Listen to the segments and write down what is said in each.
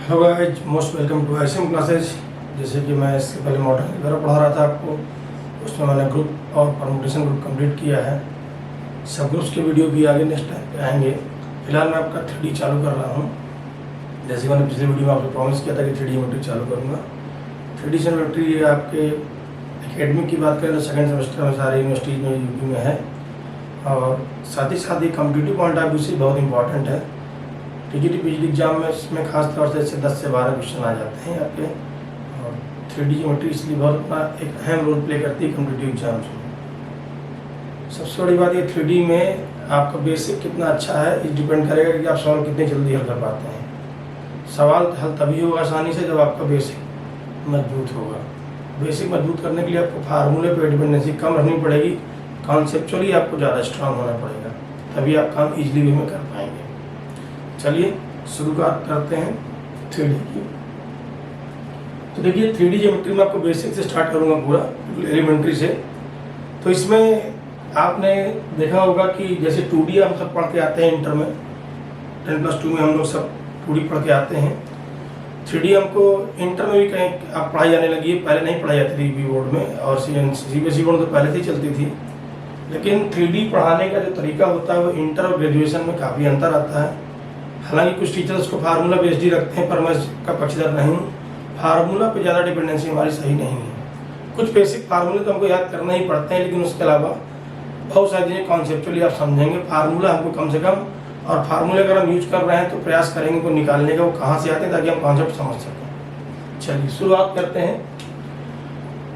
Hello guys, most welcome to ICM classes. जैसे कि मैं इससे पहले मॉडल वगैरह पढ़ा रहा था आपको, उसमें मैंने ग्रुप और परमुटेशन ग्रुप कंप्लीट किया है। सब ग्रुप्स के वीडियो भी आगे नेक्स्ट टाइम पे आएंगे। फिलहाल मैं आपका 3D चालू कर रहा हूँ। जैसे मैंने पिछले वीडियो में आपको प्रॉमिस किया था कि 3D ज्योमेट्री चालू करूँगा। 3D ज्योमेट्री आपके एकेडमिक की बात करें तो सेकेंड सेमेस्टर में सारी यूनिवर्सिटीज में यूपी में है, और साथ ही कॉम्पिटिटिव पॉइंट ऑफ व्यू से बहुत इंपॉर्टेंट है। टीजीटी पीजीटी एग्जाम में इसमें खास तौर से 10 से 12 क्वेश्चन आ जाते हैं आपके, और 3D ज्योमेट्री इसलिए बहुत अपना एक अहम रोल प्ले करती है कॉम्पिटिटिव एग्जाम्स में। सबसे बड़ी बात ये 3D में आपका बेसिक कितना अच्छा है, इस डिपेंड करेगा कि आप सवाल कितनी जल्दी हल कर पाते हैं। सवाल हल तभी होगा आसानी से जब आपका बेसिक मजबूत होगा। बेसिक मजबूत करने के लिए आपको फार्मूले पर डिपेंडेंसी कम रखनी पड़ेगी, कॉन्सेप्चुअली आपको ज़्यादा स्ट्रांग होना पड़ेगा, तभी आप काम ईजिली वे में कर पाएंगे। चलिए शुरुआत करते हैं 3D की। तो देखिए 3D ज्योमेट्री में आपको बेसिक से स्टार्ट करूंगा, पूरा एलिमेंट्री से। तो इसमें आपने देखा होगा कि जैसे 2D हम सब पढ़ के आते हैं इंटर में, 10+2 में हम लोग सब 2D पढ़ के आते हैं। 3D हमको इंटर में भी कहीं आप पढ़ाई जाने लगी है, पहले नहीं पढ़ाई जाती थी यूपी बोर्ड में, और CBSE बोर्ड तो पहले से ही चलती थी। लेकिन 3D पढ़ाने का जो तरीका होता है वो इंटर और ग्रेजुएशन में काफ़ी अंतर आता है। हालांकि कुछ टीचर्स उसको फार्मूला बेस्ड ही रखते हैं, पर मैं इसका पक्षधर नहीं हूँ। फार्मूला पे ज़्यादा डिपेंडेंसी हमारी सही नहीं है। कुछ बेसिक फार्मूले तो हमको याद करना ही पड़ते हैं, लेकिन उसके अलावा बहुत सारी चीज़ें कॉन्सेप्चुअली आप समझेंगे। फार्मूला हमको कम से कम, और फार्मूले अगर हम यूज कर रहे हैं तो प्रयास करेंगे को निकालने का, वो कहाँ से आते हैं, ताकि हम कॉन्सेप्ट समझ सकें। चलिए शुरुआत करते हैं।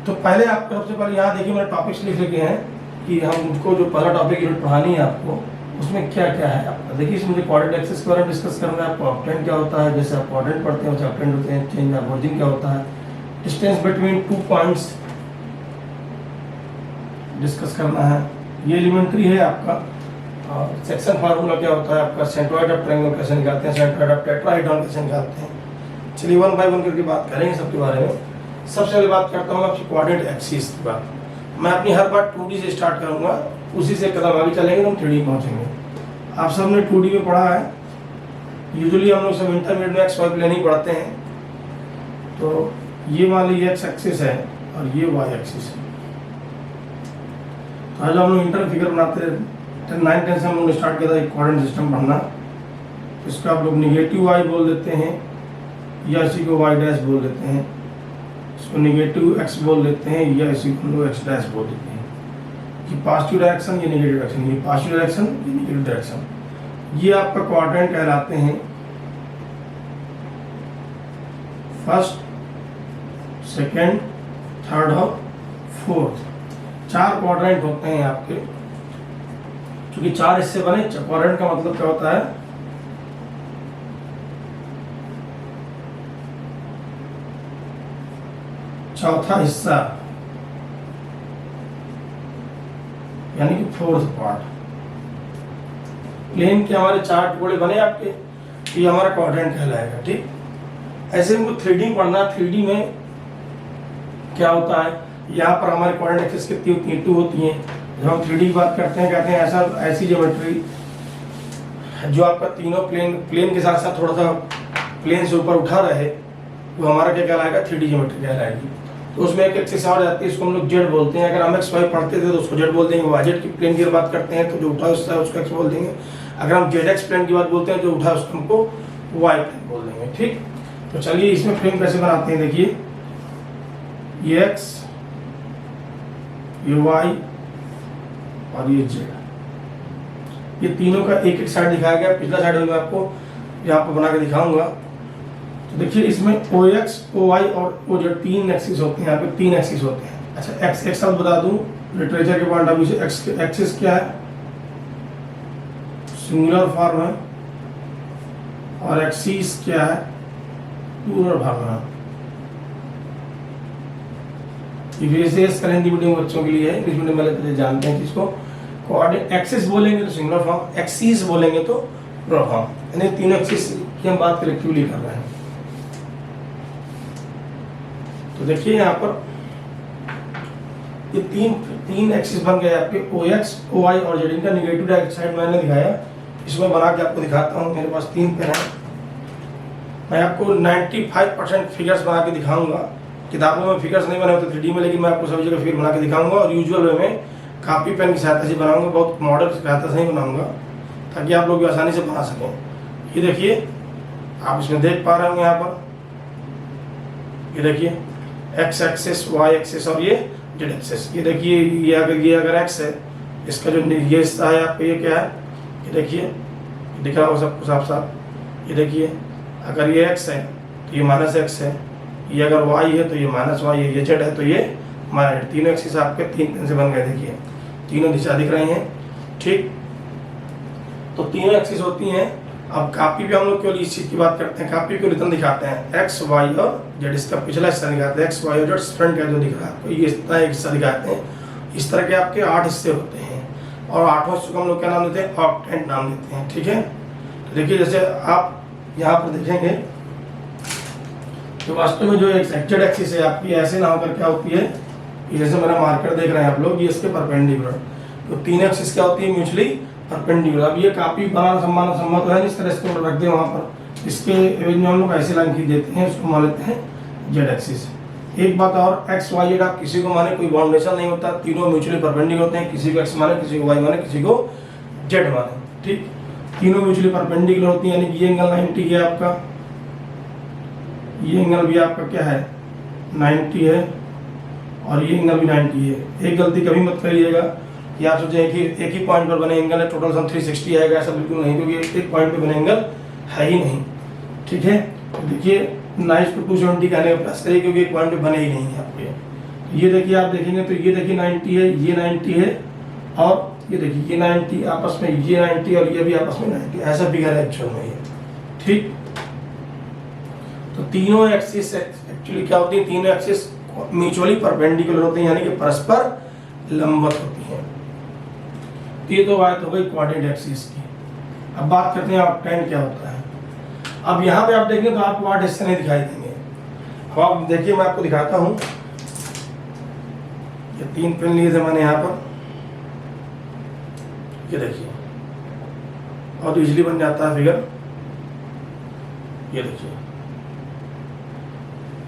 तो पहले आपको सबसे पहले यहाँ देखिए मैंने टॉपिक्स लिख लिखे हैं कि हमको जो पहला टॉपिक यूनिट पढ़ानी है आपको, उसमें क्या क्या है आपका। देखिए इसमें मुझे कोऑर्डिनेट एक्सिस के बारे में डिस्कस करना है। आपको ऑक्टेंट क्या होता है, जैसे आप कोऑर्डिनेट पढ़ते हैं वैसे ऑक्टेंट होते हैं। चेंज ऑफ ओरिजिन क्या होता है, डिस्टेंस बिटवीन 2 पॉइंट्स डिस्कस करना है। ये एलिमेंट्री है आपका। और सेक्शन फार्मूला क्या होता है आपका, सेंट्रोइड ऑफ ट्रायंगल कैसे निकालते हैं, सेंट्रोइड ऑफ टेट्राहेड्रॉन कैसे निकालते हैं। चलिए 1 बाय 1 करके बात करेंगे सबके बारे में। सबसे पहले बात करता हूँ आपकी कोऑर्डिनेट एक्सिस की बात। मैं अपनी हर बार 2D से स्टार्ट करूँगा, उसी से कदम आगे चलेंगे तो हम 3D पहुँचेंगे। आप सब ने 2D में पढ़ा है। यूजुअली हम लोग सब इंटरमीडिएट में XY प्लेन ही पढ़ते हैं। तो ये मान लीजिए X एक्सिस है और ये Y एक्सिस है। तो आज हम लोग इंटर फिगर बनाते हैं। 9th से हम लोग स्टार्ट किया था एक कोऑर्डिनेट सिस्टम पढ़ना। तो इसको आप लोग निगेटिव Y बोल देते हैं, या इसी को Y डैश बोल देते हैं। इसको निगेटिव X बोल देते हैं, या इसी को X डैश बोल देते हैं। कि पॉजिटिव डायरेक्शन, ये नेगेटिव डायरेक्शन, ये पॉजिटिव डायरेक्शन, ये नेगेटिव डायरेक्शन, ये आपका क्वाड्रेंट कहलाते हैं। फर्स्ट, सेकंड, थर्ड और फोर्थ, 4 क्वाड्रेंट होते हैं आपके। क्योंकि 4 हिस्से बने, क्वाड्रेंट का मतलब क्या होता है, चौथा हिस्सा, यानी कि 4th पार्ट। प्लेन के हमारे 4 टुकड़े बने आपके, ये हमारा क्वाड्रेंट कहलाएगा। ठीक, ऐसे हमको 3D पढ़ना। 3D में क्या होता है, यहाँ पर हमारे कोऑर्डिनेट एक्सिस कितनी होती है, 2 होती हैं। जब हम 3D की बात करते हैं, कहते हैं ऐसी ज्योमेट्री जो आपका तीनों प्लेन के साथ साथ थोड़ा सा प्लेन से ऊपर उठा रहे, वो हमारा क्या कहलाएगा, 3D ज्योमेट्री कहलाएगी। तो उसमें एक एक्सिस और जाती है, इसको हम लोग जेड बोलते हैं। अगर हम XY पढ़ते थे तो उसको जेड बोल देंगे। वाई की प्लेन की बात करते हैं तो जो उठा उसका उसको एक्स बोल देंगे। अगर हम ZX प्लेन की बात बोलते हैं, जो उठा उसको हमको वाई प्लेन बोल देंगे। ठीक, तो चलिए इसमें फ्रेम कैसे बनाते हैं। देखिए ये X, ये Y और ये Z, ये तीनों का एक एक साइड दिखाया गया। पिछला साइड में मैं आपको यहाँ पर बना के दिखाऊंगा। तो देखिए इसमें OX, OY और OZ 3 एक्सिस होते हैं। यहाँ पे 3 एक्सिस होते हैं। अच्छा, X एक साथ बता दूं लिटरेचर के पॉइंट ऑफ व्यू से, X एक्सिस क्या है, सिंगुलर फॉर्म है, और एक्सिस क्या है, प्लूरल फॉर्म है। ये विशेष हिंदी मीडियम बच्चों के लिए है। इंग्लिश मीडियम वाले तो जानते हैं कि इसको कोऑर्डिनेट एक्सिस बोलेंगे तो सिंगुलर फॉर्म, एक्सिस बोलेंगे तो प्लूरल फॉर्म। यानी तीनों एक्सिस की हम बात कलेक्टिवली कर रहे हैं। तो देखिए यहाँ पर ये तीन एक्सिस बन गए आपके, OX, OY और Z। इनका निगेटिव साइड मैंने दिखाया, इसमें बना के आपको दिखाता हूँ। मेरे पास 3 पेन है। मैं आपको 95% फिगर्स बना के दिखाऊंगा। किताबों में फिगर्स नहीं बने होते 3D में, लेकिन मैं आपको सभी जगह फिगर बना के दिखाऊंगा और यूजुअल वे में कापी पेन की सहायता से बनाऊंगा, बहुत मॉडल की सहायता से ही बनाऊंगा ताकि आप लोग भी आसानी से बना सकें। ये देखिए, आप इसमें देख पा रहे होंगे यहाँ पर, ये देखिए एक्स एक्सिस, वाई एक्सिस और ये जेड एक्सिस। ये देखिए, ये अगर एक्स है, इसका जो ये हिस्सा है आपको ये क्या है, ये देखिए दिख रहा हो सबको साफ साफ। ये देखिए, अगर ये एक्स है तो ये माइनस एक्स है, ये अगर वाई है तो ये माइनस वाई है, ये जेड है तो ये माइनस। तीनों एक्सिस आपके 3 पेन से बन गए। देखिए तीनों दिशा दिख रही हैं, ठीक। तो तीनों एक्सिस होती हैं। अब कापी पे हम लोग केवल इस चीज़ की बात करते हैं, कापी को रिटर्न दिखाते हैं एक्स वाई और जेड, इसका पिछला हिस्सा दिखाते हैं, एक्स वाई और जेड फ्रंट का जो दिख रहा है आपको ये इतना एक हिस्सा दिखाते हैं। इस तरह के आपके 8 हिस्से होते हैं और 8वां हिस्से को हम लोग क्या नाम देते हैं, ऑक्टेंट नाम देते हैं, ठीक है। तो देखिए जैसे आप यहाँ पर देखेंगे तो वास्तव में जो जेड एक्सिस है आपकी ऐसे ना होकर क्या होती है, जैसे मेरा मार्कर देख रहे हैं आप लोग, ये इसके परपेंडिकुलर। तो 3 एक्सिस क्या होती है, म्यूचुअली परपेंडिकुलर। अब ये कापी बनाना संभव तो है, जिस तरह इसको रख दें वहाँ पर, इसके एवज में हम लोग ऐसे लाइन खींच देते हैं, उसको मान लेते हैं जेड एक्सिस। एक बात और, एक्स वाई जेड आप किसी को माने कोई बाउंडेशन नहीं होता, तीनों म्यूचुअली परपेंडिकुलर होते हैं। किसी को एक्स माने, किसी को वाई माने, किसी को जेड माने, ठीक। तीनों म्यूचुअली परपेंडिकुलर होती है, यानी कि ये एंगल 90 है आपका, ये एंगल भी आपका क्या है 90 है और ये एंगल भी 90 है। एक गलती कभी मत करिएगा कि आप सोचें कि एक ही पॉइंट पर बने एंगल है, टोटल सम 360 आएगा, ऐसा बिल्कुल नहीं, क्योंकि एक पॉइंट पे बने एंगल है ही नहीं, ठीक है। तो देखिए 90 को 270 कहने का प्लस करिए, क्योंकि एक पॉइंट पे बने ही नहीं है आपके। ये देखिए, आप देखेंगे तो ये देखिए 90 है, ये 90 है और ये देखिए ये 90 आपस में, ये 90 और ये भी आपस में 90, ऐसा फिगर है एक्चुअल में ये, ठीक। तो तीनों एक्सिस एक्चुअली क्या होती है, तीनों एक्सिस म्यूचुअली परपेंडिकुलर होते हैं, यानी कि परस्पर लंबवत होती हैं। तो ये तो बात हो गई कोऑर्डिनेट एक्सिस की। अब बात करते हैं ऑक्टेंट क्या होता है। अब यहाँ पे आप देखेंगे तो आपको 8 हिस्से नहीं दिखाई देंगे। अब आप देखिए, मैं आपको दिखाता हूँ, ये 3 पेन लिए थे मैंने यहाँ पर, ये देखिए, और इजीली बन जाता है फिगर। ये देखिए,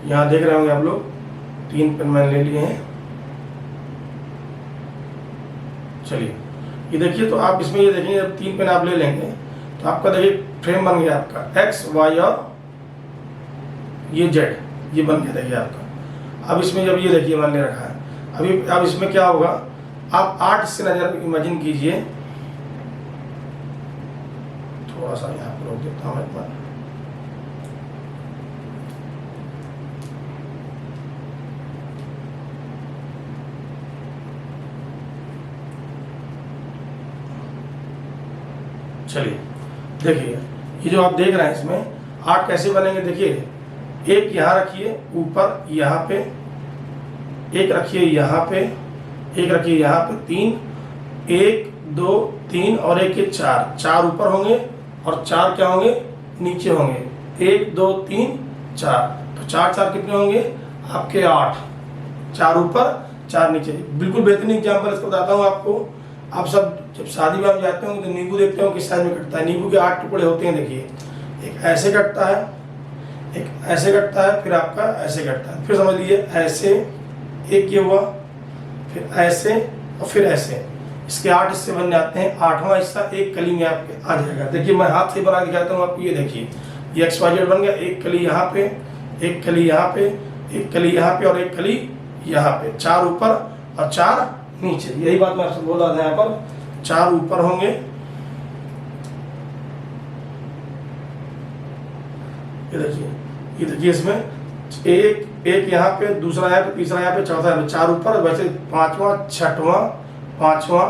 यहाँ देख रहे होंगे आप लोग, 3 पेन मैंने ले लिए हैं। चलिए ये देखिए, तो आप इसमें ये देखेंगे, जब 3 पेन आप ले लेंगे तो आपका देखिए फ्रेम बन गया आपका एक्स वाई और ये जेड, ये बन गया देखिए आपका। अब इसमें जब ये देखिए मैंने रखा है, अभी अब इसमें क्या होगा, आप 8 हिस्से नजर इमेजिन कीजिए। थोड़ा सा यहाँ पर रोक देता हूँ एक बार। चलिए देखिए, ये जो आप देख रहे हैं इसमें 8 कैसे बनेंगे, देखिए एक यहाँ रखिए ऊपर, यहाँ पे एक रखिए, यहाँ पे एक रखिए, यहाँ पे 3, 1 2 3 और एक ये 4 ऊपर होंगे और 4 क्या होंगे, नीचे होंगे। 1 2 3 4, तो 4 कितने होंगे आपके 8, 4 ऊपर 4 नीचे। बिल्कुल बेहतरीन एग्जाम्पल इसको बताता हूँ आपको। आप सब जब शादी में जाते होंगे तो नींबू देखते हो किस साइज में कटता है। नींबू के 8 टुकड़े होते हैं, देखिए एक ऐसे कटता है, एक ऐसे कटता है, फिर आपका ऐसे कटता है, फिर समझ लीजिए ऐसे एक ये हुआ, फिर ऐसे और फिर ऐसे। इसके 8 हिस्से बन जाते हैं। 8वां हिस्सा एक कली में आपके आ जाएगा। देखिए मैं हाथ से बना दिखाता हूँ आपको, ये देखिए ये एक्स वाई जेड बन गया। एक कली यहाँ पे, एक कली यहाँ पे, एक कली यहाँ पे और एक कली यहाँ पे। 4 ऊपर और 4 नीचे। यही बात मैं आपसे बोल रहा था, यहाँ पर 4 ऊपर होंगे, ये देखिए इसमें एक यहाँ पे, दूसरा यहाँ पे, तीसरा यहाँ पे, चौथा यहाँ पे। 4 ऊपर, वैसे 5वां 6वां 5वां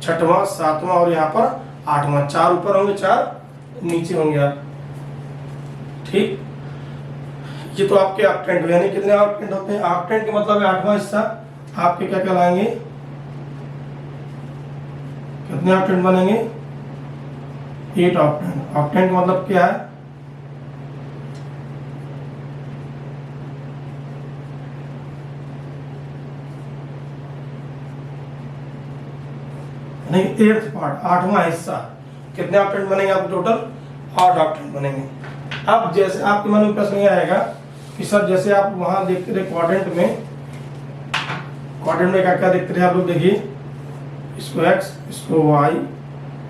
6वां 7वां और यहाँ पर 8वां। 4 ऊपर होंगे, 4 नीचे होंगे आप, ठीक। ये तो आपके ऑक्टेंट हुए, यानी कितने ऑक्टेंट होते हैं। ऑक्टेंट का मतलब है 8वां हिस्सा आपके क्या कहलाएंगे, कितने ऑक्टेंट बनेंगे, 8 ऑक्टेंट। ऑक्टेंट का मतलब क्या है, नहीं 8th पार्ट, 8वां हिस्सा। कितने ऑक्टेंट बनेंगे आपको टोटल, 8 ऑक्टेंट बनेंगे। अब जैसे आपके मन में प्रश्न ये आएगा कि सर जैसे आप वहां देखते रहे क्वाड्रेंट में क्या क्या देखते रहे आप लोग, देखिए इसको x, इसको y,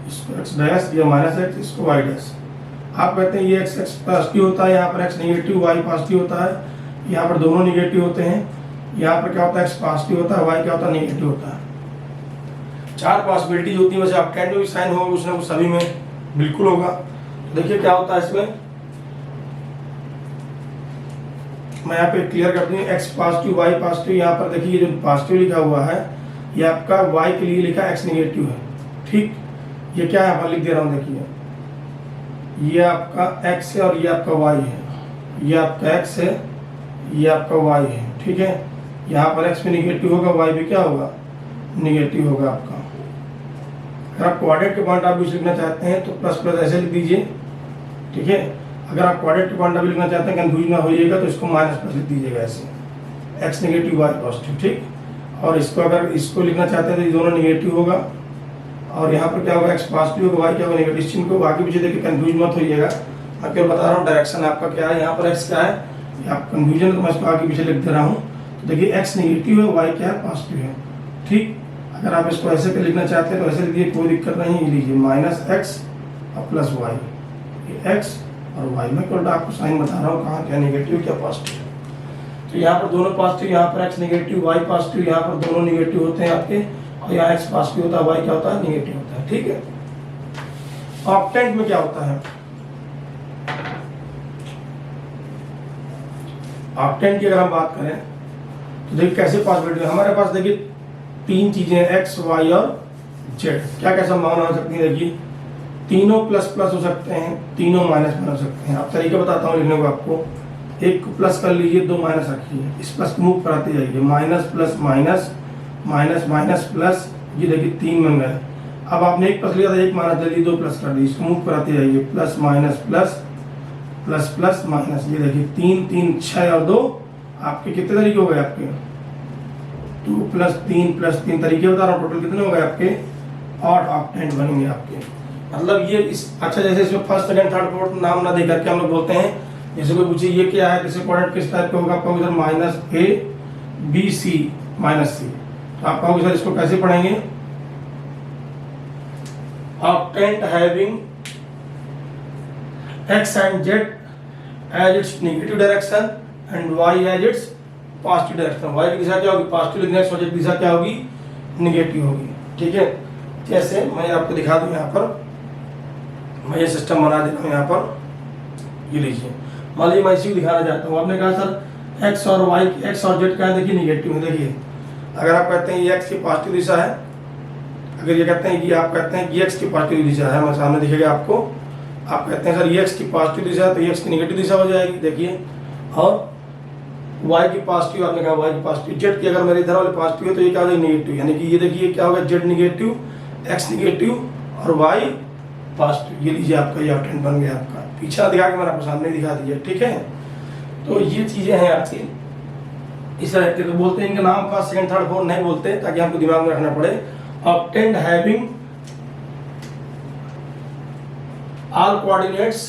इसको x डैश, ये माइनस x, इसको y डैश। आप कहते हैं ये x पॉजिटिव होता है, यहाँ पर x नेगेटिव, y पॉजिटिव होता है, यहाँ पर दोनों नेगेटिव होते हैं। यहाँ पर क्या होता है, x पॉजिटिव होता है, y क्या होता है, नेगेटिव होता है। 4 पॉसिबिलिटीज होती है। वैसे ऑक्टेंट में भी साइन होगा कुछ ना कुछ, सभी में बिल्कुल होगा। तो देखिए क्या होता है इसमें, मैं यहाँ पे क्लियर कर दूँ, x पॉजिटिव y पॉजिटिव। यहाँ पर देखिए जो पॉजिटिव लिखा हुआ है ये आपका y के लिए लिखा x नेगेटिव है, ठीक। ये क्या है, मैं लिख दे रहा हूँ, देखिए ये आपका x है और ये आपका y है। ये आपका x है, ये आपका y है, ठीक है। यहाँ पर x भी निगेटिव होगा, y भी क्या होगा, निगेटिव होगा आपका। अगर आप क्वाड्रेंट के पॉइंट ऑफ व्यू से लिखना चाहते हैं तो प्लस प्लस ऐसे लिख दीजिए, ठीक है। अगर आप क्वाड्रेंट के पॉइंट ऑफ व्यू लिखना चाहते हैं, कंफ्यूज ना होइएगा, तो इसको माइनस प्लस लिख दीजिएगा ऐसे, x नेगेटिव y पॉजिटिव, ठीक। और इसको अगर इसको लिखना चाहते हैं तो ये दोनों निगेटिव होगा, और यहाँ पर क्या होगा, x पॉजिटिव होगा, y क्या होगा, नेगेटिव। इस चिन्ह को आगे पीछे देखिए कंफ्यूज मत होइएगा, मैं क्या बता रहा हूँ डायरेक्शन आपका क्या है। यहाँ पर x क्या है, आप कंफ्यूजन, तो मैं इसको आगे पीछे लिख दे रहा हूँ। तो देखिए x नेगेटिव है, y क्या है, पॉजिटिव है, ठीक। अगर आप इसको ऐसे पे लिखना चाहते हैं तो ऐसे लिखिए, कोई दिक्कत नहीं है। लीजिए माइनस x और प्लस y, ये x और y, मैं केवल आपको साइन बता रहा हूँ कहाँ क्या नेगेटिव क्या पॉजिटिव। तो यहाँ पर दोनों पॉजिटिव, यहाँ पर x नेगेटिव y पॉजिटिव, यहाँ पर दोनों नेगेटिव होते हैं आपके, और यहाँ x पॉजिटिव होता है, y क्या होता है, नेगेटिव होता है, ठीक है। ऑक्टेंट में क्या होता है, ऑक्टेंट की अगर हम बात करें तो देखिए कैसे पॉसिबिलिटी है। हमारे पास देखिए 3 चीजें हैं, x, y और z। क्या क्या संभावना हो सकती है, देखिए तीनों प्लस प्लस हो सकते हैं, तीनों माइनस माइनस हो सकते हैं। आप तरीका बताता हूँ लिखने को आपको, एक को प्लस कर लीजिए, 2 माइनस रखिए, इस प्लस को मूव कराते जाइए, minus plus minus, minus minus plus, ये देखिए 3 बन गए। अब आपने एक प्लस लिया था, एक माइनस ले ली, 2 प्लस कर दी, इसको मूव कराते जाइए, plus minus plus, plus plus minus, ये देखिए 3 3 6 और 2, आपके कितने तरीके हो गए, आपके 2 प्लस 3 तरीके बता रहा हूँ, टोटल कितने हो गए आपके, 8 ऑक्टेंट बनेंगे आपके। मतलब ये इस, अच्छा जैसे इसमें फर्स्ट सेकंड थर्ड फोर्थ नाम ना दे करके हम लोग बोलते हैं, जैसे कोई पूछे ये क्या है, जैसे क्वाड्रेंट किस टाइप का होगा, आपका इधर minus a b c minus c, तो आप कहोगे सर इसको कैसे पढ़ेंगे, octant having x and z as its negative direction and y as its positive direction. y की दिशा क्या होगी, पॉजिटिव लिखना है, की दिशा क्या होगी, निगेटिव होगी, ठीक है। जैसे मैं आपको दिखा दूं, यहाँ पर मैं ये सिस्टम बना देता हूँ। यहाँ पर ये लीजिए, मान लीजिए मैं इसी को दिखाना चाहता हूँ। आपने कहा सर x और y, x और z क्या है, देखिए निगेटिव है। देखिए अगर आप कहते हैं ये x की पॉजिटिव दिशा है, अगर ये कहते हैं कि आप कहते हैं कि x की पॉजिटिव दिशा है, मैं सामने दिखेगा आपको, आप कहते हैं सर ये x की पॉजिटिव दिशा है तो ये x की नेगेटिव दिशा हो जाएगी, देखिए। और y की पॉजिटिव, आपने कहा y की पॉजिटिव, z की अगर मेरे इधर वाले पॉजिटिव है तो ये क्या हो जाएगी, नेगेटिव। यानी कि ये देखिए क्या होगा, z नेगेटिव, x नेगेटिव और y पॉजिटिव। ये लीजिए आपका ये ऑक्टेंट बन गया आपका। पीछा दिखा के मैंने आपको सामने दिखा दिया, ठीक है। तो ये चीजें हैं आपकी इस तरह के, तो बोलते हैं इनका नाम फर्स्ट सेकंड थर्ड फोर्थ नहीं बोलते, ताकि आपको दिमाग में रखना पड़े। ऑक्टेंट हैविंग ऑल कोऑर्डिनेट्स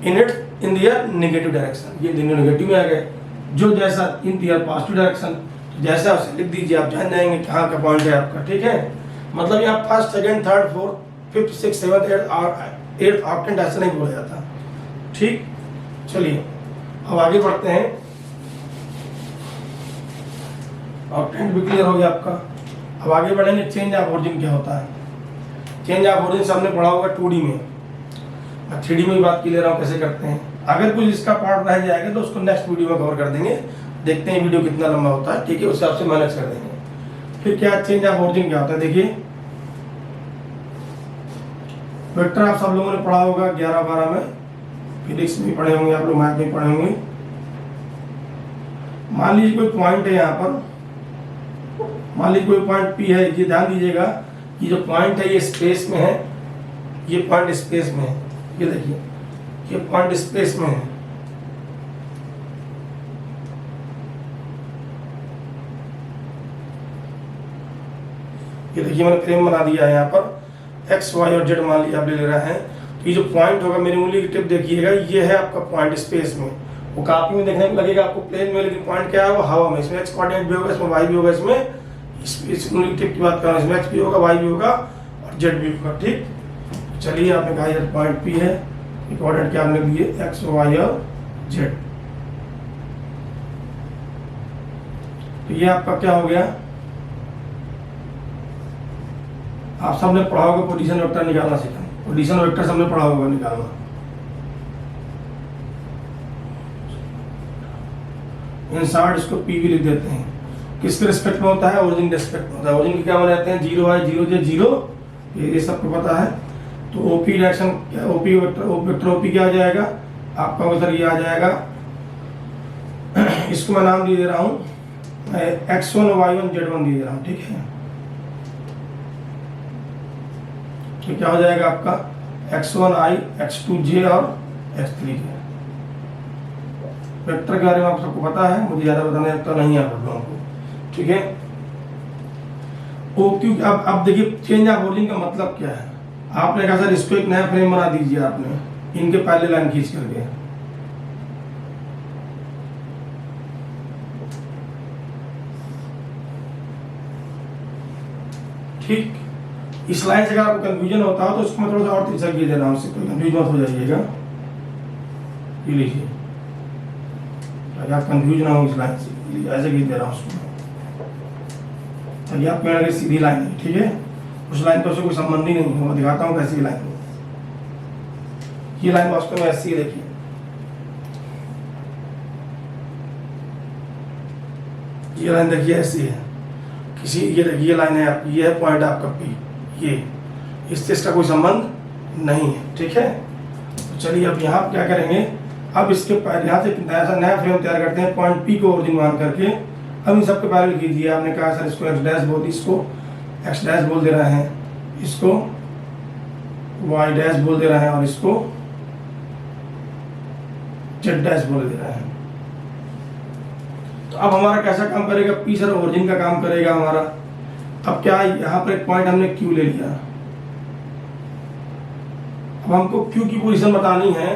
इन दियर नेगेटिव डायरेक्शन, ये दोनों नेगेटिव में आ गए, जो जैसा इन दियर पॉजिटिव डायरेक्शन, जैसा उसे लिख दीजिए, आप जान जाएंगे कहाँ का पॉइंट है आपका, ठीक है। मतलब यहाँ first second third fourth fifth six seventh eighth octant ऐसा नहीं बोला जाता, ठीक। चलिए अब आगे बढ़ते हैं। ऑक्टेंट भी क्लियर हो गया आपका। अब आगे बढ़ेंगे, चेंज ऑफ ओरिजिन क्या होता है। चेंज ऑफ ओरिजिन सबने पढ़ा होगा 2D में, मैं 3D में भी बात की ले रहा हूँ कैसे करते हैं। अगर कुछ इसका पार्ट रह जाएगा तो उसको नेक्स्ट वीडियो में कवर कर देंगे, देखते हैं वीडियो कितना लंबा होता है, ठीक है, उस हिसाब से मैनेज कर देंगे। फिर क्या चेंज ऑफ ओरिजिन क्या होता है, देखिए वेक्टर आप सब लोगों ने पढ़ा होगा 11-12 में, फिजिक्स में पढ़े होंगे आप लोग, मैथ में पढ़े होंगे। मान लीजिए कोई पॉइंट है यहाँ पर, मान लीजिए कोई पॉइंट P है, ये ध्यान दीजिएगा कि जो पॉइंट है ये स्पेस में है, ये पॉइंट स्पेस में है, ये देखिए ये पॉइंट स्पेस में है। ये देखिए मैंने फ्रेम बना दिया है यहाँ पर, x y और z मान लिया आप ले रहे हैं, तो ये जो पॉइंट होगा, मेरी उंगली की टिप देखिएगा, ये है आपका पॉइंट स्पेस में। वो कॉपी में देखने को लगेगा आपको प्लेन में, लेकिन पॉइंट क्या है, वो हवा में। इसमें एक्स कोऑर्डिनेट भी होगा, इसमें वाई भी होगा, इसमें इस उंगली की टिप की बात कर रहा हूँ, इसमें एक्स भी होगा, वाई भी होगा और जेड भी होगा। ठीक, चलिए आपने कहा ये पॉइंट पी है, कोऑर्डिनेट क्या आपने दिए, एक्स वाई और जेड। तो ये आपका क्या हो गया, आप सबने पढ़ा होगा पोजीशन वेक्टर निकालना सीखा, पोजीशन वेक्टर सबने पढ़ा होगा निकालना। इंसर्ट इसको पी भी लिख देते हैं। किसके रिस्पेक्ट में होता है, ओरिजिन के रिस्पेक्ट में होता है। ओरिजिन के क्या बने रहते हैं, 0 i 0 j 0, ये सबको पता है। तो OP direction, OP vector OP क्या आ जाएगा आपका, उधर ये आ जाएगा। इसको मैं नाम दे रहा हूँ, x1 y1 z1 दे रहा हूँ। ठीक है, तो क्या हो जाएगा आपका x1 i x2 j और x3 j। वेक्टर के बारे में आप सबको पता है, मुझे ज़्यादा बताने तो नहीं है आप लोगों को। ठीक है, ओ क्यों, अब देखिए चेंज ऑफ ओरिजिन का मतलब क्या है। आपने कहा सर इसको एक नया फ्रेम बना दीजिए, आपने इनके पहले लाइन खींच करके। ठीक, इस लाइन से अगर आपको कंफ्यूजन होता हो तो उसको मैं थोड़ा सा और तीसरा किए दे रहा हूँ, उससे कोई कंफ्यूज मत हो जाइएगा। ये लीजिए, अगर आप कंफ्यूज ना हो इस लाइन से, ऐसे खींच दे रहा हूँ उसको, ताकि आप मेरे सीधी लाइन है। ठीक है, उस लाइन तो उससे कोई संबंध ही नहीं है, मैं दिखाता हूँ कैसी लाइन है। ये लाइन वास्तव में ऐसी है, देखिए ये लाइन देखिए ऐसी है, किसी ये देखिए ये लाइन है आपकी, ये है पॉइंट आपका पी, ये इससे इसका कोई संबंध नहीं है। ठीक है, तो चलिए अब यहाँ क्या करेंगे, अब इसके यहाँ से ऐसा नया फ्रेम तैयार करते हैं पॉइंट पी को ओरिजिन मान करके। अब इन सबके पैरेलल कीजिए। आपने कहा सर इसको एक्स डैश बोल, इसको एक्स डैश बोल दे रहे हैं, इसको वाई डैश बोल दे रहे हैं और इसको जेड डैश बोल दे रहे हैं। तो अब हमारा कैसा काम करेगा, पी सर ओरिजिन का काम करेगा हमारा। अब क्या, यहाँ पर एक पॉइंट हमने क्यू ले लिया। अब हमको क्यू की पोजीशन बतानी है,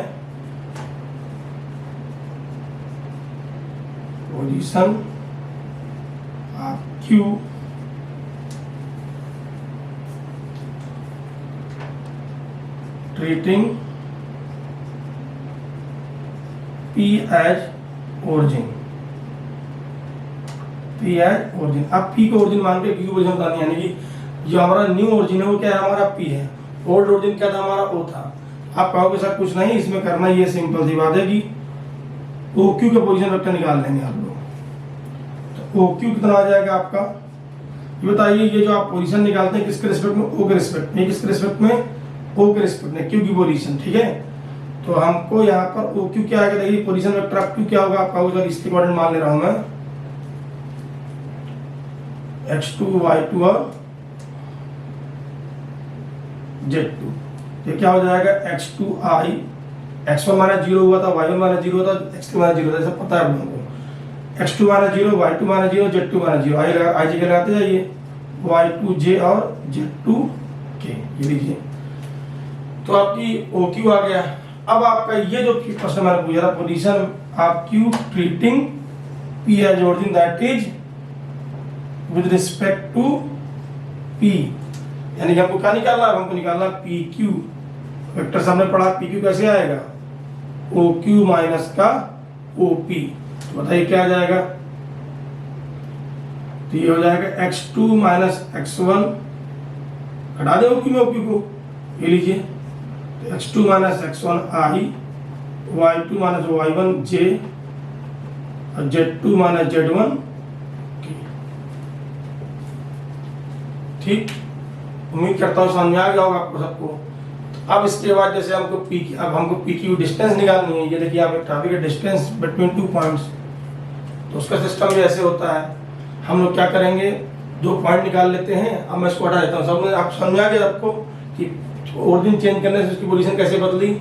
position of Q treating P as origin, P as origin. अब पी को ओरिजिन मान के क्यू पोजीशन बतानी है, यानी कि जो हमारा न्यू ओरिजिन है वो क्या है, हमारा पी है। ओल्ड ओरिजिन क्या था, हमारा ओ था। आप कहोगे सर कुछ नहीं इसमें करना, ये सिंपल सी बात है कि ओ क्यू का पोजीशन वेक्टर निकाल लेंगे आप लोग। तो ओ क्यू कितना आ जाएगा आपका, ये बताइए। ये जो आप पोजीशन निकालते हैं किसके रिस्पेक्ट में, ओ के रिस्पेक्ट में। किसके रिस्पेक्ट में, ओ के रिस्पेक्ट में, क्यू की पोजीशन। ठीक है, तो हमको यहाँ पर ओ क्यू क्या आएगा, देखिए पोजीशन वेक्टर ऑफ क्यू क्या होगा आपका, उधर इसके कोऑर्डिनेट मान ले रहा हूँ मैं, x2 y2 और z2। ये क्या हो जाएगा, x2 i, x1 माइनस 0 हुआ था, y1 माइनस 0 हुआ था, x3 माइनस 0 था, सब पता है आप लोगों को। x2 minus 0, y2 minus 0, z2 minus 0, आई जी के लगाते जाइए, y2j और z2k। ये लीजिए, तो आपकी OQ आ गया। अब आपका ये जो प्रश्न मैंने पूछा था, position of Q treating P as origin, that is with respect to P, यानी कि हमको क्या निकालना है, हमको निकालना पी क्यू। वेक्टर सामने पढ़ा, पी क्यू कैसे आएगा, ओ क्यू माइनस का ओ पी। तो बताइए क्या आ जाएगा, तो ये हो जाएगा x2 माइनस x1, हटा दे ओ क्यू में ओ क्यू को, ये लीजिए, तो x2 minus x1 i, y2 minus y1 j और z2 माइनस z1। ठीक, उम्मीद करता हूँ समझ में आ गया होगा आपको सबको। अब इसके बाद जैसे हमको पी, अब हमको पी क्यू डिस्टेंस निकालनी है। ये देखिए आप एक ट्रैफिक का डिस्टेंस बिटवीन 2 पॉइंट्स, तो उसका सिस्टम भी ऐसे होता है। हम लोग क्या करेंगे, 2 पॉइंट निकाल लेते हैं। अब मैं इसको हटा देता हूँ। सब में आप समझ में आ गया आपको कि ओरिजिन चेंज करने से उसकी पोजीशन कैसे बदली।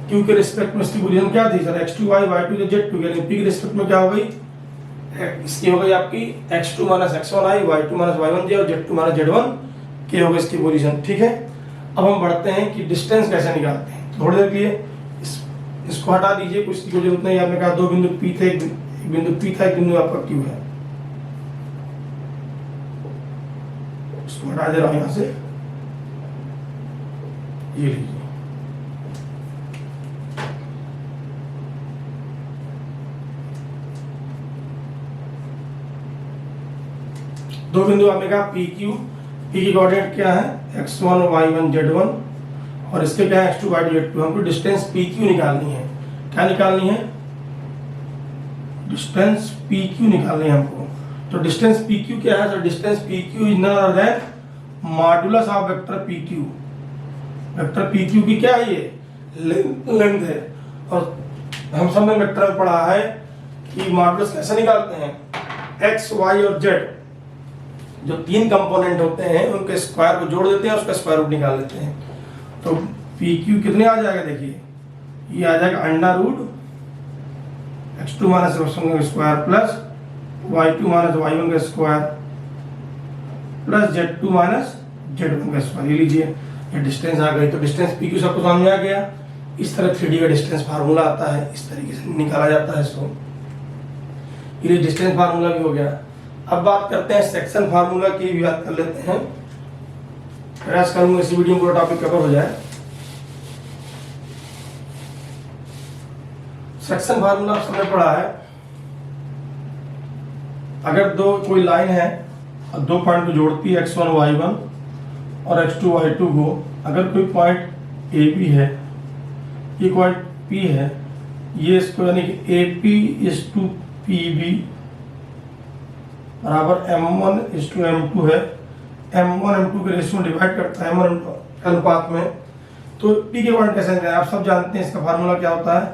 क्यू के रिस्पेक्ट में उसकी पोजीशन क्या थी sir, x2 y, y2 z2, यानी पी के रिस्पेक्ट में क्या हो गई, इसकी हो गई आपकी x2 minus x1 i, y2 minus y1 j और z2 माइनस z1 के हो गई इसकी पोजीशन। ठीक है, अब हम बढ़ते हैं कि डिस्टेंस कैसे निकालते हैं। थोड़ी देर के लिए इसको हटा दीजिए, कुछ की जरूरत नहीं। आपने कहा दो बिंदु पी थे, एक बिंदु पी था, एक बिंदु आपका क्यू है, इसको हटा दे रहा हूं यहां से। ये लीजिए, दो बिंदु आपने कहा पी क्यू, पी की कोऑर्डिनेट क्या है x1 y1 z1 और इसके क्या है x2 y2 z2। हमको डिस्टेंस पी क्यू निकालनी है। क्या निकालनी है? डिस्टेंस पी क्यू निकालनी है हमको। तो डिस्टेंस पी क्यू क्या है? तो distance P Q is none other than modulus of vector P Q. Vector P Q की क्या है? ये लेंथ है। और हम सब ने वेक्टर में पढ़ा है कि मॉडुलस कैसे निकालते हैं, एक्स वाई और जेड जो तीन कंपोनेंट होते हैं उनके स्क्वायर को जोड़ देते हैं, उसका स्क्वायर रूट निकाल लेते हैं। तो पी क्यू कितने आ जाएगा? देखिए ये आ जाएगा under root x2 minus x1 का square plus y2 minus y1 का square plus z2 minus z1 का स्क्वायर। ये लीजिए, ये डिस्टेंस आ गई। तो डिस्टेंस पी क्यू सबको समझ आ गया। इस तरह 3D का डिस्टेंस फार्मूला आता है, इस तरीके से निकाला जाता है इसको। ये डिस्टेंस फार्मूला भी हो गया। अब बात करते हैं सेक्शन फार्मूला की, भी बात कर लेते हैं। प्रयास करूंगा इसी वीडियो में पूरा टॉपिक कवर हो जाए। सेक्शन फार्मूला आप सबने पढ़ा है। अगर दो कोई लाइन है और दो पॉइंट को जोड़ती है x1 y1 और x2 y2 को, अगर कोई पॉइंट ए बी है, ये पॉइंट P है, ये इसको यानी कि AP इज टू PB बराबर M1 इज टू M2 है। M1 M2 के रेशियो में डिवाइड करता है M1 M2 अनुपात में। तो P के पॉइंट कैसे निकालें? आप सब जानते हैं इसका फार्मूला क्या होता है,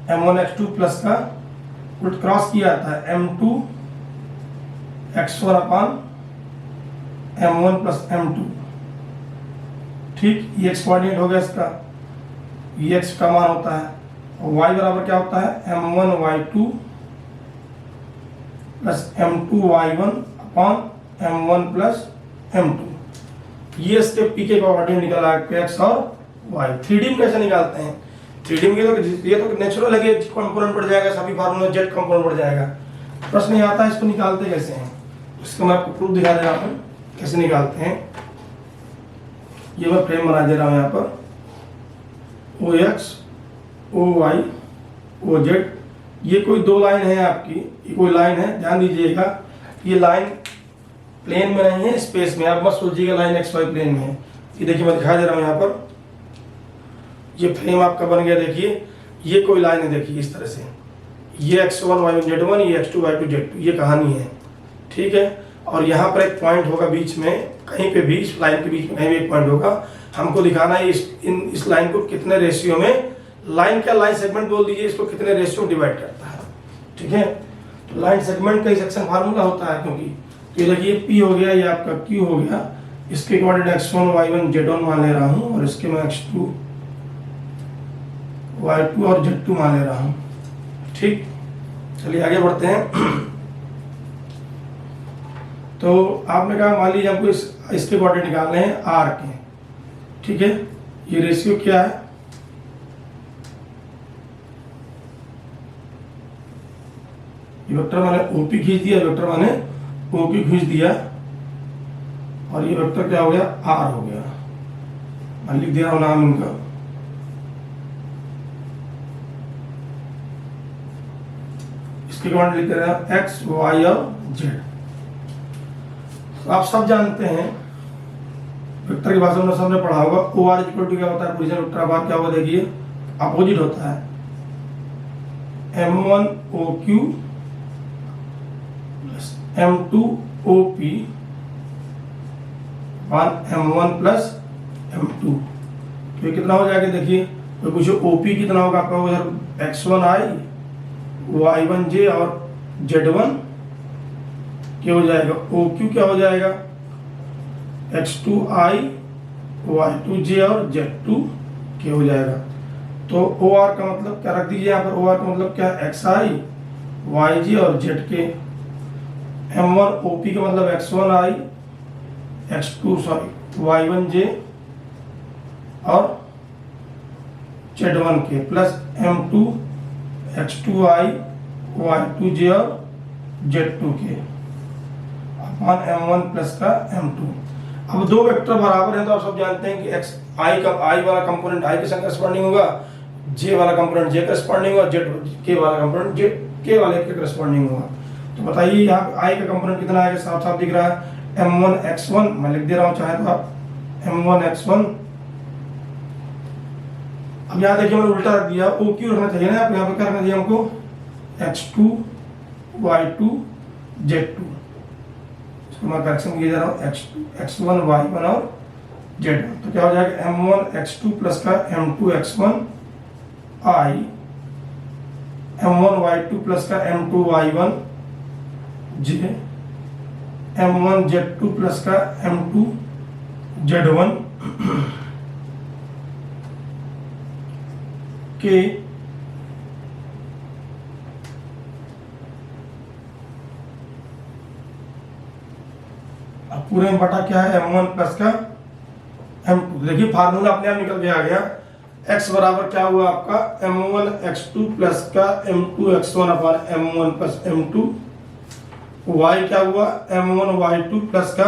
M1x2 प्लस का उल्ट क्रॉस किया जाता है M2 x1 अपान M1 प्लस M2। ठीक, ये x कोऑर्डिनेट हो गया इसका, ये x का मान होता है। और y बराबर क्या होता है M1 y2 plus M2 y1 अपान M1 प्लस M2। ये इसके पी के कोऑर्डिनेट निकला है x और y। 3D में कैसे निकालते हैं? 3D में ये तो नेचुरल है कि x कंपोनेंट बढ़ जाएगा, सभी फार्मूला z कंपोनेंट बढ़ जाएगा। प्रश्न ये आता है इसको निकालते कैसे हैं? इसको मैं आपको प्रूफ दिखा दे रहा हूँ कैसे निकालते हैं। ये मैं फ्रेम बना दे रहा हूँ यहाँ पर, OX OY OZ। ये कोई दो लाइन है आपकी, ये कोई लाइन है, ध्यान दीजिएगा। ये लाइन प्लेन में नहीं है, स्पेस में। आप मत सोचिएगा लाइन XY प्लेन में है। ये देखिए मैं दिखा दे रहा हूँ यहाँ पर, ये फ्रेम आपका बन गया। देखिए ये कोई लाइन है, देखिए इस तरह से, ये x1 y1 z1, ये x2 y2 z2, ये कहानी है। ठीक है, और यहाँ पर एक पॉइंट होगा बीच में, कहीं पे भी इस लाइन के बीच में कहीं भी एक पॉइंट होगा। हमको दिखाना है इस लाइन को कितने रेशियो में, लाइन क्या लाइन सेगमेंट बोल दीजिए इसको, कितने रेशियो डिवाइड करता है। ठीक है, तो लाइन सेगमेंट का ही सेक्शन फार्मूला होता है। क्योंकि ये देखिए P हो गया, ये आपका Q हो गया, इसके कोऑर्डिनेट x1 y1 z1 मान ले रहा हूँ और इसके मैं x2 y2 और z2 मान ले रहा हूँ। ठीक, चलिए आगे बढ़ते हैं। तो आपने कहा मान लीजिए हमको इसके कोऑर्डिनेट निकालने हैं R के। ठीक है, ये रेशियो क्या है, ये वेक्टर मैंने OP खींच दिया, वेक्टर मैंने OQ खींच दिया, और ये वेक्टर क्या हो गया, R हो गया। मैं लिख दे रहा हूं नाम इनका, इसके कोऑर्डिनेट लिख रहे हैं x y और z। तो आप सब जानते हैं वेक्टर की भाषा में सबने पढ़ा होगा, OR इक्वल टू क्या होता है, पोजीशन वेक्टर बात क्या होगा, देखिए अपोजिट होता है M1 OQ plus M2 OP M1 plus M2। तो ये कितना हो जाएगा, देखिए तो कुछ OP कितना होगा आपका, उधर x1i y1j और z1 क्या हो जाएगा, OQ क्या हो जाएगा, x2i y2j और z2 क्या हो जाएगा। तो OR का मतलब क्या रख दीजिए यहाँ पर, OR का मतलब क्या है, xi yj और z के M1 OP का मतलब X1I X2 Y1J और Z1K plus M2 X2I Y2J और Z2K अपॉन M1 प्लस का M2। अब दो वेक्टर बराबर हैं तो आप सब जानते हैं कि एक्स आई का आई वाला कंपोनेंट आई के संग करस्पॉन्डिंग होगा, जे वाला कंपोनेंट जे करस्पॉन्डिंग होगा, जेड के वाला कंपोनेंट जे के वाले के करस्पॉन्डिंग होगा। तो बताइए यहाँ आई का कंपोनेंट कितना आएगा, साफ साफ दिख रहा है M1 X1, मैं लिख दे रहा हूँ चाहे तो आप M1 X1। अब यहाँ देखिए मैंने उल्टा रख दिया, ओ क्यों रखना चाहिए ना, आप यहाँ पे क्या रखना चाहिए हमको X2 Y2 Z2, इसको मैं करेक्शन किया जा रहा हूँ X1 Y1 और Z1। तो क्या हो जाएगा M1 X2 प्लस का M2 X1 I M1 Y2 plus का M2 Y1 J M1 Z2 plus का M2 Z1 के अब पूरे में बटा क्या है M1 प्लस का M2। देखिए फार्मूला अपने आप निकल के आ गया, x बराबर क्या हुआ आपका M1 X2 प्लस का M2 X1 upon M1 plus M2, y क्या हुआ M1 Y2 प्लस का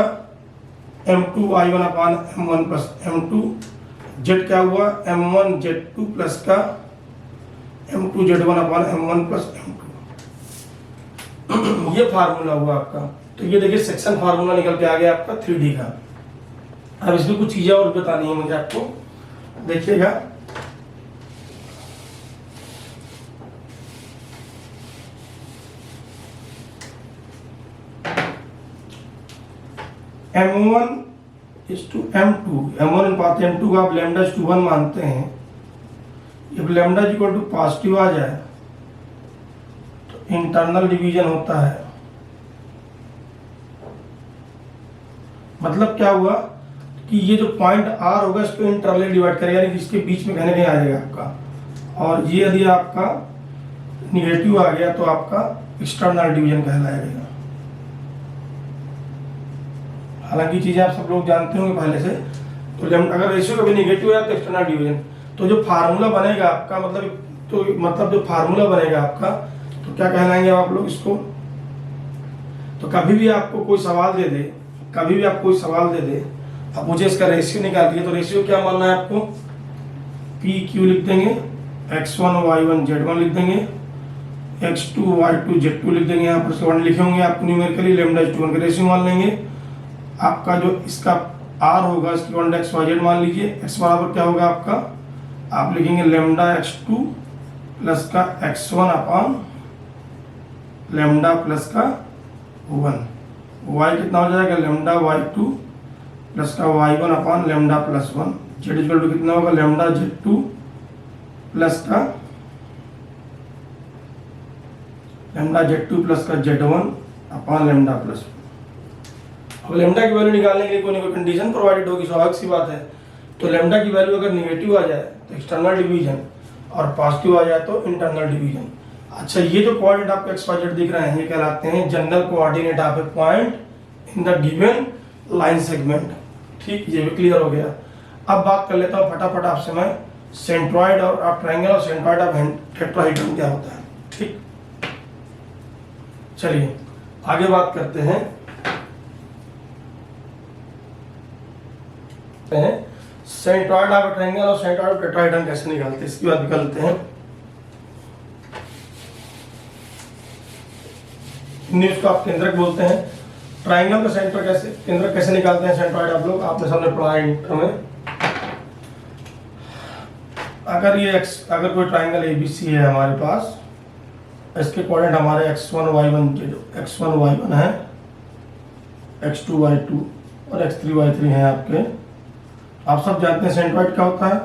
M2 Y1 upon M1 plus M2, z क्या हुआ M1 Z2 प्लस का M2 Z1 upon M1 plus M2। ये फार्मूला हुआ आपका। तो ये देखिए सेक्शन फार्मूला निकल के आ गया आपका 3D का। अब इसमें कुछ चीजें और बतानी है मुझे आपको, देखिएगा। M1 is to M2, M1 अनुपात M2 का आप लैम्डा इज टू 1 मानते हैं। जब लैम्डा इक्वल टू पॉजिटिव आ जाए तो इंटरनल डिवीजन होता है। मतलब क्या हुआ कि ये जो पॉइंट R होगा इसको इंटरनली डिवाइड करेगा, यानी कि इसके बीच में कहीं आ जाएगा आपका। और ये यदि आपका निगेटिव आ गया तो आपका एक्सटर्नल डिवीजन कहलाएगा। हालांकि चीजें आप सब लोग जानते होंगे पहले से। तो अगर रेशियो कभी निगेटिव है तो एक्सटर्नल डिवीजन, तो जो फार्मूला बनेगा आपका मतलब जो फार्मूला बनेगा आपका, तो क्या कहलाएंगे आप लोग इसको। तो कभी भी आपको कोई सवाल दे दे, अब मुझे इसका रेशियो निकाल दिया, तो रेशियो क्या मानना है आपको, PQ लिख देंगे, X1 Y1 Z1 लिख देंगे, X2 Y2 Z2 लिख देंगे। यहाँ पर 1 लिखे होंगे आप न्यूमेरिकली, लैम्डा इज टू 1 का रेशियो मान लेंगे। आपका जो इसका R होगा इसकी 1/XYZ मान लीजिए। x बराबर क्या होगा आपका, आप लिखेंगे लैम्डा X2 प्लस का X1 अपॉन लैम्डा प्लस का 1। y कितना हो जाएगा लैम्डा Y2 प्लस का Y1 upon lambda plus 1। z equal to कितना होगा लैम्डा Z2 प्लस का लैम्डा Z2 प्लस का Z1 अपॉन लैम्डा प्लस 1। अब लैम्डा की वैल्यू निकालने के लिए कोई ना कोई कंडीशन प्रोवाइडेड होगी, स्वाभाविक सी बात है। तो लैम्डा की वैल्यू अगर निगेटिव आ जाए तो एक्सटर्नल डिवीजन और पॉजिटिव आ जाए तो इंटरनल डिवीजन। अच्छा, ये जो कोऑर्डिनेट आपको XYZ दिख रहे हैं ये कहलाते हैं general coordinate of A point in the given line segment. ठीक, ये भी क्लियर हो गया। अब बात कर लेता हूँ फटाफट आपसे मैं सेंट्रॉइड और ऑफ ट्रायंगल और सेंट्रॉइड ऑफ टेट्राहेड्रन क्या होता है। ठीक, चलिए आगे बात करते हैं। सेंट्रॉइड ऑफ ट्रायंगल और सेंट्रॉइड ऑफ टेट्राहेड्रन कैसे निकालते हैं, इसकी बात निकालते हैं। इसको आप केंद्रक बोलते हैं। ट्रायंगल का केंद्रक कैसे निकालते हैं सेंट्रॉइड, आप लोग आपने सामने पढ़ा है इंटर में। अगर कोई ट्रायंगल ABC है हमारे पास, इसके कोऑर्डिनेट हमारे X1 Y1 है, X2 Y2 और X3 Y3 हैं आपके। आप सब जानते हैं सेंट्रॉइड क्या होता है,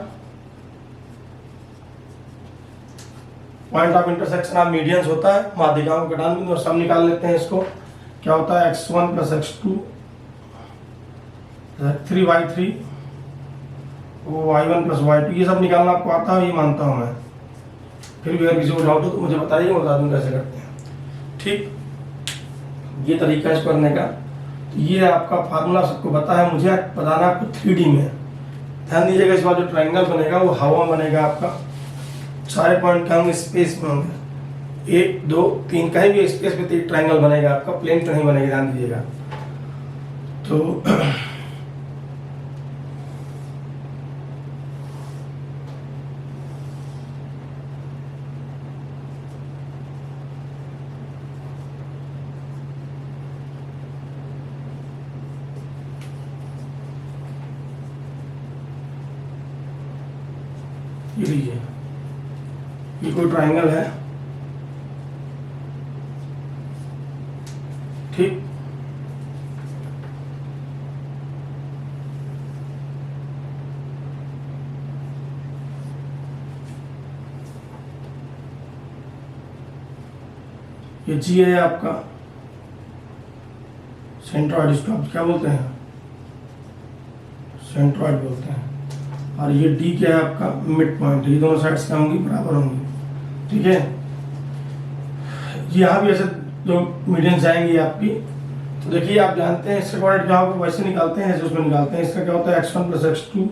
point of intersection of medians होता है, माध्यिकाओं के घटान बिंदु। और सब निकाल लेते हैं इसको। क्या होता है X1 plus X2 3Y3 Y1 plus Y2, ये सब निकालना आपको आता है, ये मानता हूँ मैं। फिर भी अगर किसी को डाउट हो तो मुझे बताइए, मैं बता दूँ कैसे करते हैं। ठीक, ये तरीका है इसको करने का। तो ये आपका फार्मूला सबको पता है, मुझे बताना आपको 3D में। ध्यान दीजिएगा, इस बार जो ट्रायंगल बनेगा वो हवा में बनेगा आपका। सारे पॉइंट क्या होंगे, स्पेस में होंगे। 1 2 3 कहीं भी स्पेस में ट्रायंगल बनेगा आपका, प्लेन तो नहीं बनेगा, ध्यान दीजिएगा। तो ये लीजिए, ये कोई ट्रायंगल है, ठीक। ये जी है आपका सेंट्रॉइड, इसको आप क्या बोलते हैं, सेंट्रॉइड बोलते हैं। और ये डी क्या है आपका, मिड पॉइंट। ये दोनों साइड्स क्या होंगी, बराबर होंगी, ठीक है। यहाँ भी ऐसे दो मीडियंस आएंगी आपकी। तो देखिए, आप जानते हैं इसका कोऑर्डिनेट क्या होगा, वैसे निकालते हैं जैसे उसमें निकालते हैं। इसका क्या होता है, x1 + x2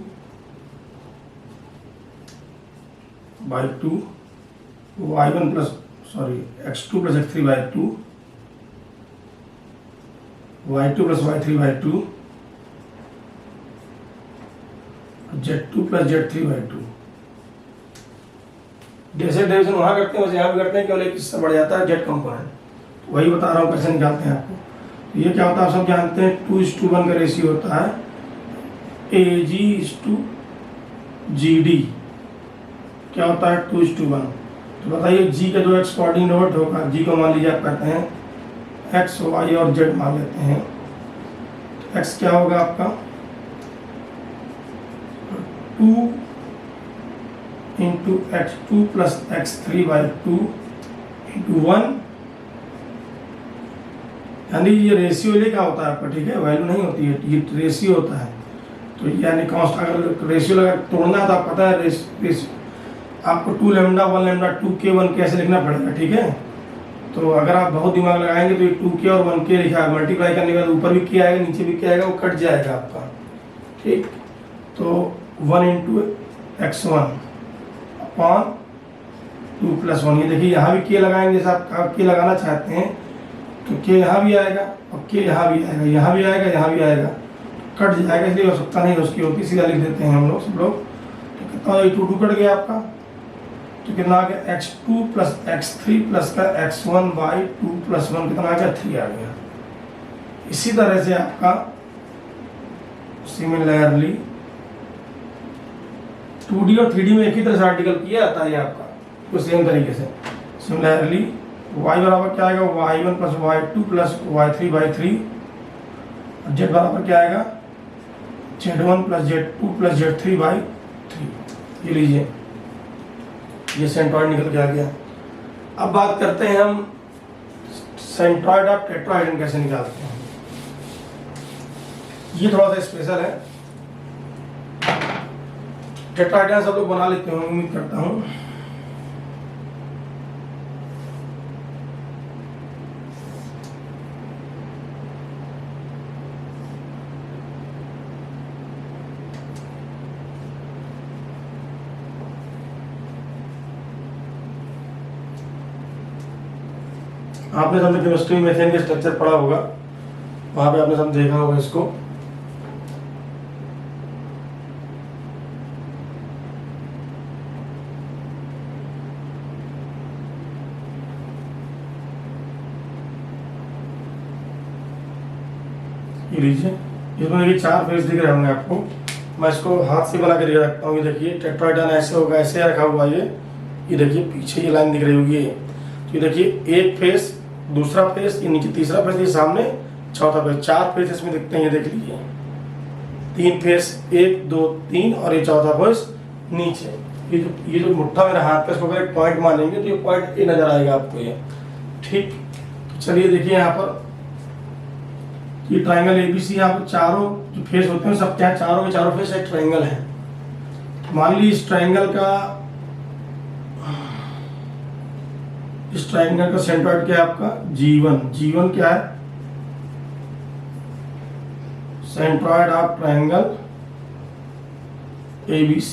/ 2, y1 + x2 + x3 / 2, y2 + y3 / 2, z2 + z3 / 2। जैसे डिवीजन वहां करते हैं वैसे यहाँ भी करते हैं, केवल एक हिस्सा बढ़ जाता है z कंपोनेंट। वही बता रहा हूँ कैसे निकालते हैं आपको। तो ये क्या होता है, आप सब जानते हैं 2:1 का रेशियो होता है, AG:GD। क्या होता है, 2:1। तो बताइए g का जो x कोऑर्डिनेट होगा, g को मान लीजिए आप कहते हैं x, y और z मान लेते हैं। तो x क्या होगा आपका 2 × x2 + x3 / 2 × 1। यानी ये रेशियो क्या होता है आपका, ठीक है, वैल्यू नहीं होती है, ये रेशियो होता है। तो यानी कॉन्स्ट, अगर रेशियो लगा तोड़ना है तो आप पता है आपको 2 λ 1 λ 2k 1k ऐसे लिखना पड़ेगा, ठीक है। तो अगर आप बहुत दिमाग लगाएंगे तो ये 2k और 1k लिखा है, मल्टीप्लाई करने के बाद ऊपर भी k आएगा, नीचे भी k आएगा, वो कट जाएगा आपका, ठीक। तो 1 × x1 / 2 + 1। ये देखिए, यहाँ भी k लगाएंगे, जैसे आप k लगाना चाहते हैं तो k यहाँ भी आएगा और k यहाँ भी आएगा, यहाँ भी आएगा, यहाँ भी आएगा, कट जाएगा, इसलिए आवश्यकता नहीं उसकी होती, सीधा लिख देते हैं हम लोग सब लोग। तो कितना 2 कट गया आपका, तो कितना आ गया, x2 + x3 + का x1 / 2 + 1 कितना आ गया, 3 आ गया। इसी तरह से आपका सिमिलरली 2D और 3D में एक ही तरह से आर्टिकल किया जाता है आपका, तो सेम तरीके से। सिमिलरली y बराबर क्या आएगा, y1 + y2 + y3 / 3। z बराबर क्या आएगा, z1 + z2 + z3 / 3। ये लीजिए, ये सेंट्रॉइड निकल के आ गया। अब बात करते हैं हम सेंट्रॉइड ऑफ टेट्राहेड्रन कैसे निकालते हैं। ये थोड़ा सा स्पेशल है। टेट्राहेड्रन सब लोग बना लेते होंगे, उम्मीद करता हूँ। आपने समझे केमिस्ट्री में मीथेन के स्ट्रक्चर पढ़ा होगा, वहां पे आपने सब देखा होगा इसको। ये लीजिए, इसमें देखिए 4 फेस दिख रहे होंगे आपको। मैं इसको हाथ से बना कर रखता हूँ। ये देखिए टेट्राहेड्रन ऐसे होगा, ऐसे रखा हुआ ये देखिए पीछे ये लाइन दिख रही होगी। ये देखिए एक फेस, दूसरा फेस, ये नीचे तीसरा फेस, ये सामने चौथा फेस। 4 फेस इसमें दिखते हैं, ये देख लीजिए। 3 फेस, 1 2 3 और ये चौथा फेस नीचे। ये जो मुट्ठा मेरा हाथ का, इसको अगर एक पॉइंट मानेंगे तो ये पॉइंट ए नजर आएगा आपको ये, ठीक। तो चलिए देखिए यहाँ पर ये ट्रायंगल एबीसी, यहाँ पर चारों जो फेस होते हैं सब क्या, चारों के चारों फेस एक ट्रायंगल है। मान लीजिए इस ट्रायंगल का सेंट्रॉइड क्या है आपका, G1 क्या है, सेंट्रॉइड ऑफ ट्रायंगल ABC।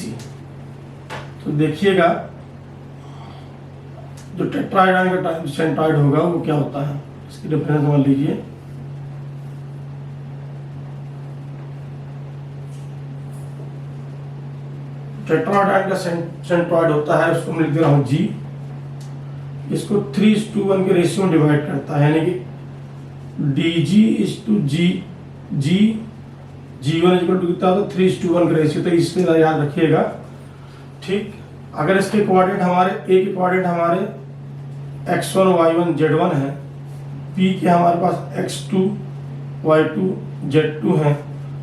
तो देखिएगा जो टेट्राहेड्रॉन का सेंट्रॉइड होगा वो क्या होता है, इसकी रेफरेंस मान लीजिए। टेट्राहेड्रॉन का सेंट्रॉइड होता है, उसको मैं लिख दे रहा हूँ G। इसको 3:1 के रेशियो में डिवाइड करता है, यानी कि DG:G, G1 इक्वल टू कितना होता है 3:1 का रेशियो। तो इसमें याद रखिएगा, ठीक। अगर इसके कोऑर्डिनेट हमारे A के कोऑर्डिनेट हमारे x1 y1 z1 है, P के हमारे पास x2 y2 z2 है,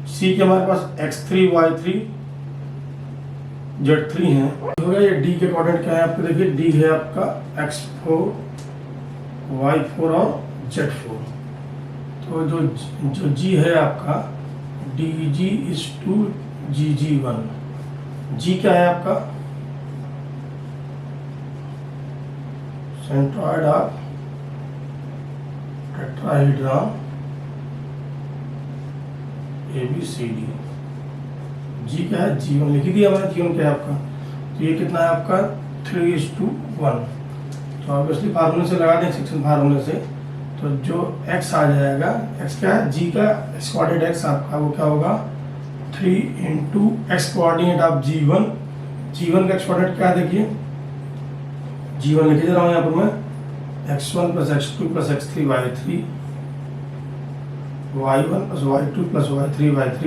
C के हमारे पास x3 y3 z3 है। हो गया। ये D के कोऑर्डिनेट क्या है आपको देखिए, D है आपका x4 y4 और z4। तो जो G है आपका DG:GG1। G क्या है आपका, centroid of tetrahedron ABCD। G क्या है, G1 लिख दिया मैंने। G1 क्या है आपका, तो ये कितना है आपका 3:1। तो ऑब्वियसली फार्मूले से लगा दें, सेक्शन फार्मूले से। तो जो x आ जाएगा, x क्या है, G का कोऑर्डिनेट x आपका वो क्या होगा 3 into x coordinate of G1। G1 का कोऑर्डिनेट क्या है देखिए, G1 लिखे जा रहा हूँ यहाँ पर मैं, x1 + x2 + x3 y3, y1 + y2 + y3 y3,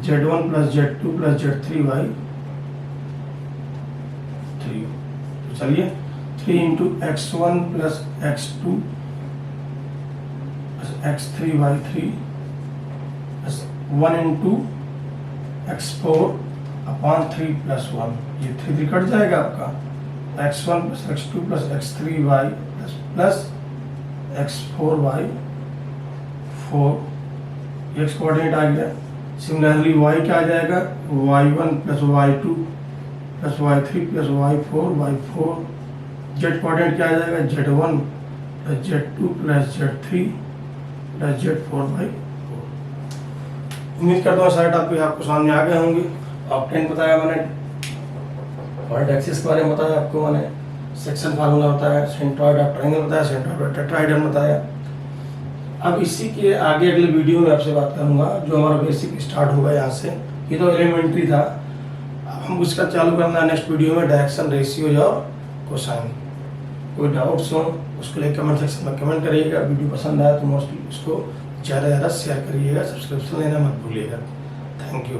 z1 + z2 + z3 y3। तो चलिए 3 into x1 + x2 + x3 y3 + 1 into x4/3 + 1। ये 3 कट जाएगा आपका, x1 + x2 + x3 y plus x4 y4। x coordinate आ गया। सिमिलरली y क्या आ जाएगा, y1 + y2 + y3 + y4 y4। z coordinate क्या आ जाएगा, z1 + z2 + z3 + z4 y4। उम्मीद करता हूँ सारे टॉपिक आपको सामने आ गए होंगे। ऑक्टेन बताया मैंने, पॉइंट एक्सिस के बारे में बताया आपको मैंने, सेक्शन फार्मूला बताया, सेंट्रॉइड ऑफ ट्रायंगल बताया, सेंट्रॉइड ऑफ टेट्राहेड्रॉन बताया। अब इसी के आगे अगले वीडियो में आपसे बात करूंगा, जो हमारा बेसिक स्टार्ट होगा यहाँ से। ये तो एलिमेंट्री था, अब हम उसका चालू करना है नेक्स्ट वीडियो में, डायरेक्शन, रेशियोज और कोसाइन। कोई डाउट्स हो उसके लिए कमेंट सेक्शन में कमेंट करिएगा। वीडियो पसंद आया तो मोस्टली उसको ज़्यादा से ज़्यादा शेयर करिएगा, सब्सक्रिप्शन लेना मत भूलिएगा। Thank you.